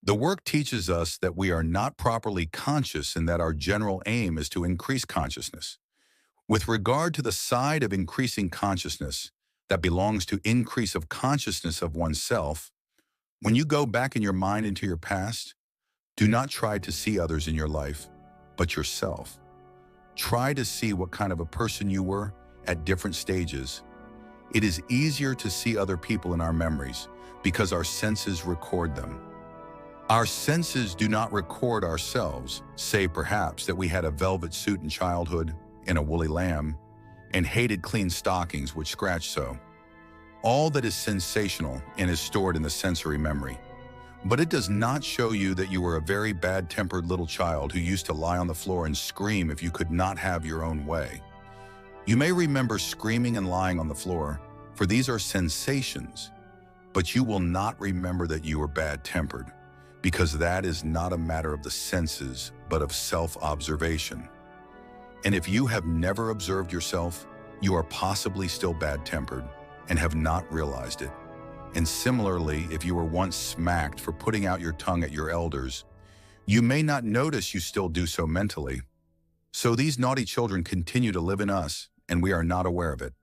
The work teaches us that we are not properly conscious and that our general aim is to increase consciousness. With regard to the side of increasing consciousness that belongs to increase of consciousness of oneself, when you go back in your mind into your past, do not try to see others in your life, but yourself. Try to see what kind of a person you were at different stages. It is easier to see other people in our memories because our senses record them. Our senses do not record ourselves, save perhaps that we had a velvet suit in childhood and a woolly lamb, and hated clean stockings which scratch so. All that is sensational and is stored in the sensory memory. But it does not show you that you were a very bad-tempered little child who used to lie on the floor and scream if you could not have your own way. You may remember screaming and lying on the floor, for these are sensations, but you will not remember that you were bad-tempered, because that is not a matter of the senses, but of self-observation. And if you have never observed yourself, you are possibly still bad-tempered and have not realized it. And similarly, if you were once smacked for putting out your tongue at your elders, you may not notice you still do so mentally. So these naughty children continue to live in us, and we are not aware of it.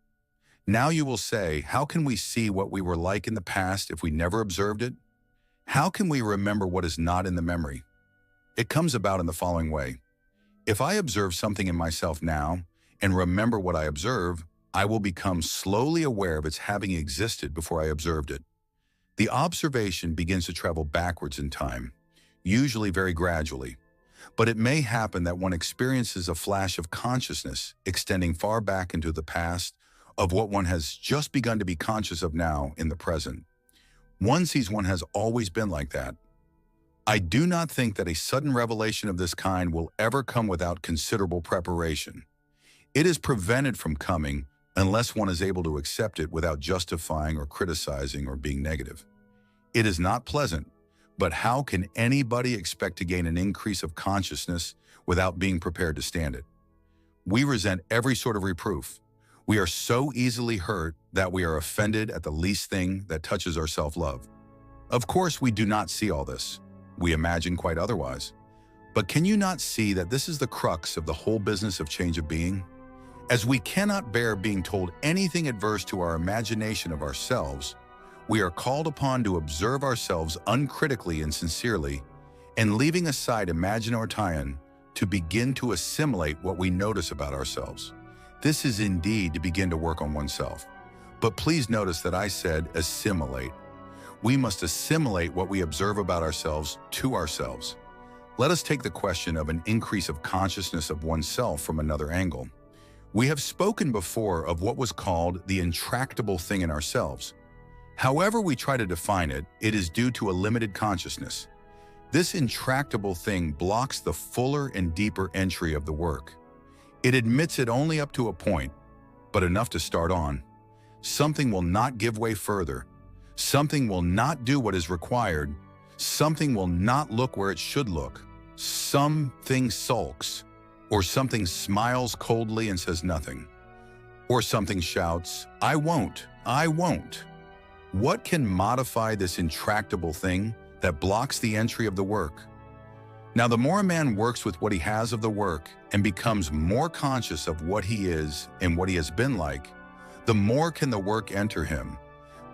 Now you will say, how can we see what we were like in the past if we never observed it? How can we remember what is not in the memory? It comes about in the following way. If I observe something in myself now and remember what I observe, I will become slowly aware of its having existed before I observed it. The observation begins to travel backwards in time, usually very gradually. But it may happen that one experiences a flash of consciousness extending far back into the past of what one has just begun to be conscious of now in the present. One sees one has always been like that. I do not think that a sudden revelation of this kind will ever come without considerable preparation. It is prevented from coming unless one is able to accept it without justifying or criticizing or being negative. It is not pleasant, but how can anybody expect to gain an increase of consciousness without being prepared to stand it? We resent every sort of reproof. We are so easily hurt that we are offended at the least thing that touches our self-love. Of course, we do not see all this. We imagine quite otherwise. But can you not see that this is the crux of the whole business of change of being? As we cannot bear being told anything adverse to our imagination of ourselves, we are called upon to observe ourselves uncritically and sincerely, and leaving aside imaginatorian, to begin to assimilate what we notice about ourselves. This is indeed to begin to work on oneself. But please notice that I said assimilate. We must assimilate what we observe about ourselves to ourselves. Let us take the question of an increase of consciousness of oneself from another angle. We have spoken before of what was called the intractable thing in ourselves. However we try to define it, it is due to a limited consciousness. This intractable thing blocks the fuller and deeper entry of the work. It admits it only up to a point, but enough to start on. Something will not give way further. Something will not do what is required. Something will not look where it should look. Something sulks, or something smiles coldly and says nothing. Or something shouts, I won't, I won't. What can modify this intractable thing that blocks the entry of the work? Now, the more a man works with what he has of the work and becomes more conscious of what he is and what he has been like, the more can the work enter him.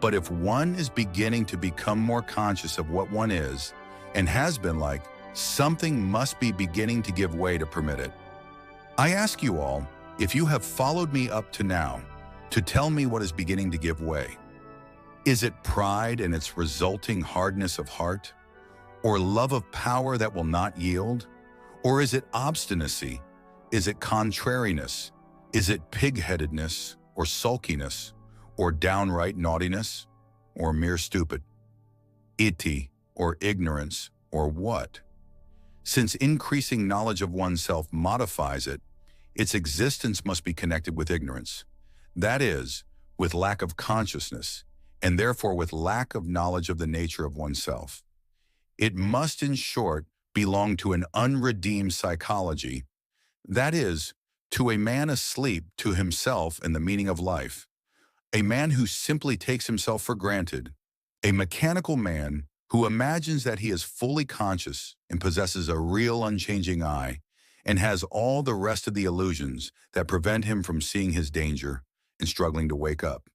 But if one is beginning to become more conscious of what one is and has been like, something must be beginning to give way to permit it. I ask you all, if you have followed me up to now, to tell me what is beginning to give way. Is it pride and its resulting hardness of heart? Or love of power that will not yield? Or is it obstinacy? Is it contrariness? Is it pig-headedness or sulkiness? Or downright naughtiness? Or mere stupid? Iti or ignorance or what? Since increasing knowledge of oneself modifies it, its existence must be connected with ignorance. That is, with lack of consciousness, and therefore with lack of knowledge of the nature of oneself. It must, in short, belong to an unredeemed psychology, that is, to a man asleep to himself and the meaning of life, a man who simply takes himself for granted, a mechanical man who imagines that he is fully conscious and possesses a real unchanging eye and has all the rest of the illusions that prevent him from seeing his danger and struggling to wake up.